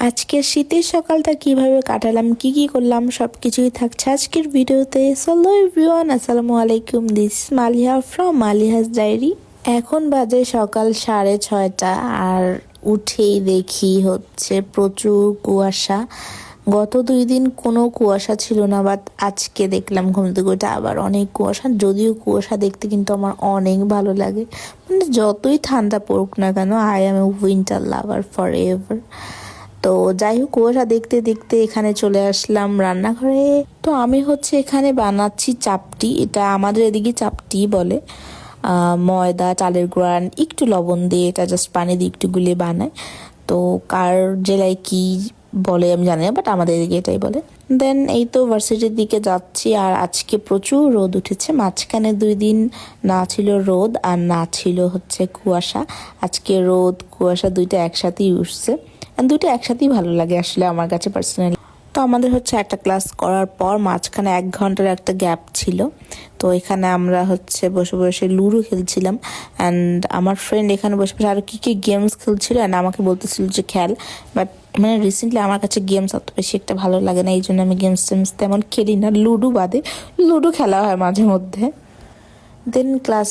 আজকের শীতের সকালটা কিভাবে কাটালাম, কি করলাম, সবকিছুই থাকছে আজকের ভিডিওতে। হ্যালো এভরিওয়ান, আসসালামু আলাইকুম। This is Maliha from Maliha's diary. এখন বাজে সকাল 6:30 আর উঠেই দেখি হচ্ছে প্রচুর কুয়াশা। গত 2 দিন কোনো কুয়াশা ছিল না, বাট আজকে দেখলাম ঘুম থেকে উঠে আবার অনেক কুয়াশা। যদিও কুয়াশা দেখতে কিন্তু আমার অনেক ভালো লাগে, মানে যতই ঠান্ডা পড়ুক না কেন, I M a winter lover for ever. তো যাই হোক, কুয়াশা দেখতে দেখতে এখানে চলে আসলাম রান্নাঘরে। তো আমি হচ্ছে এখানে বানাচ্ছি চাপটি। এটা আমাদের এদিকে চাপটি বলে। ময়দা, চালের গুঁড়া, একটু লবণ দিয়ে এটা জাস্ট পানি দিয়ে একটু গুলিয়ে বানায়। তো কার জেলায় কি বলে আমি জানি না, বাট আমাদের এদিকে এটাই বলে। দেন এই তো ভার্সিটির দিকে যাচ্ছি, আর আজকে প্রচুর রোদ উঠেছে। মাঝখানে 2 দিন না ছিল রোদ আর না ছিল হচ্ছে কুয়াশা। আজকে রোদ কুয়াশা দুইটা একসাথেই উঠছে। দুটো একসাথেই ভালো লাগে আসলে আমার কাছে পার্সোনালি। তো আমাদের হচ্ছে একটা ক্লাস করার পর মাঝখানে 1 ঘন্টার একটা গ্যাপ ছিল। তো এখানে আমরা হচ্ছে বসে বসে লুডো খেলছিলাম। অ্যান্ড আমার ফ্রেন্ড এখানে বসে বসে আরও কী গেমস খেলছিল, অ্যান্ড আমাকে বলতেছিল যে খেল। বাট মানে রিসেন্টলি আমার কাছে গেমস অত বেশি একটা ভালো লাগে না, এই জন্য আমি গেমস টেমস তেমন খেলি না। লুডো বাদে, লুডো খেলা হয় মাঝে মধ্যে। দেন ক্লাস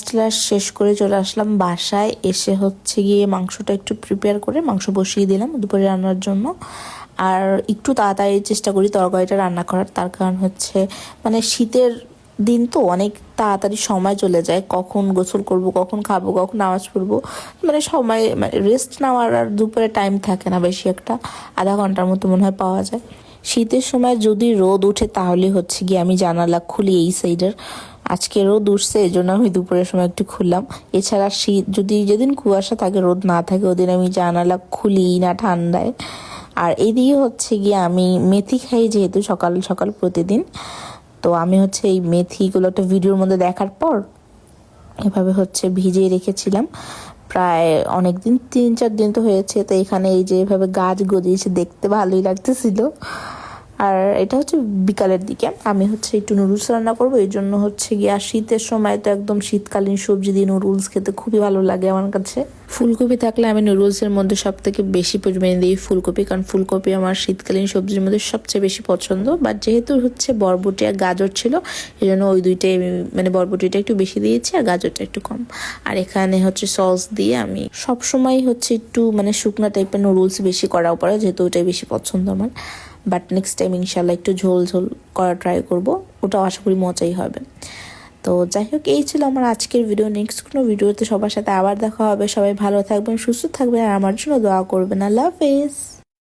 শেষ করে চলে আসলাম বাসায়। এসে হচ্ছে গিয়ে মাংসটা একটু প্রিপেয়ার করে মাংস বসিয়ে দিলাম দুপুরে রান্নার জন্য। আর একটু তাড়াতাড়ি চেষ্টা করি তরকারিটা রান্না করার, তার কারণ হচ্ছে মানে শীতের দিন তো অনেক তাড়াতাড়ি সময় চলে যায়। কখন গোসল করব, কখন খাবো, কখন নামাজ পড়বো, মানে সময় মানে রেস্ট নেওয়ার আর দুপুরে টাইম থাকে না বেশি একটা। আধা ঘন্টার মতো মনে হয় পাওয়া যায়। শীতের সময় যদি রোদ উঠে তাহলে হচ্ছে গিয়ে আমি জানালা খুলি এই সাইডের। আজকে রোদ উঠছে, এই জন্য আমি দুপুরের সময় একটু খুললাম। এছাড়া শীত যদি যেদিন কুয়াশা থাকে, রোদ না থাকে, ওদিন আমি জানালা খুলি না ঠান্ডায়। আর এদিকে হচ্ছে গিয়ে আমি মেথি খাই যেহেতু সকাল সকাল প্রতিদিন। তো আমি হচ্ছে এই মেথিগুলো একটা ভিডিওর মধ্যে দেখার পর এভাবে হচ্ছে ভিজিয়ে রেখেছিলাম প্রায় অনেক দিন, 3-4 দিন তো হয়েছে। তো এখানে এই যে এভাবে গাছ গজিয়েছে, দেখতে ভালোই লাগতেছিল। আর এটা হচ্ছে বিকালের দিকে আমি হচ্ছে একটু নুডলস রান্না করবো, এই জন্য হচ্ছে গিয়ে শীতের সময় তো একদম শীতকালীন সবজি দিয়ে নুডলস খেতে খুবই ভালো লাগে আমার কাছে। ফুলকপি থাকলে আমি নুডলসের মধ্যে সব থেকে বেশি পরিমাণে দিই ফুলকপি, কারণ ফুলকপি আমার শীতকালীন সবজির মধ্যে সবচেয়ে বেশি পছন্দ। বাট যেহেতু হচ্ছে বরবটি আর গাজর ছিল, এই জন্য ওই দুইটাই মানে বরবটিটা একটু বেশি দিয়েছি আর গাজরটা একটু কম। আর এখানে হচ্ছে সস দিয়ে আমি সবসময় হচ্ছে একটু মানে শুকনো টাইপের নুডলস বেশি করাও পড়ে, যেহেতু ওইটাই বেশি পছন্দ আমার। বাট নেক্সট টাইম ইনশাল্লাহ একটু ঝোল ঝোল করা ট্রাই করব, ওটাও আশা করি মজাই হবে। তো যাই হোক, এই ছিল আমার আজকের ভিডিও। নেক্সট কোনো ভিডিওতে সবার সাথে আবার দেখা হবে। সবাই ভালো থাকবেন, সুস্থ থাকবেন, আর আমার জন্য দোয়া করবেন। আল্লাহ হাফেজ।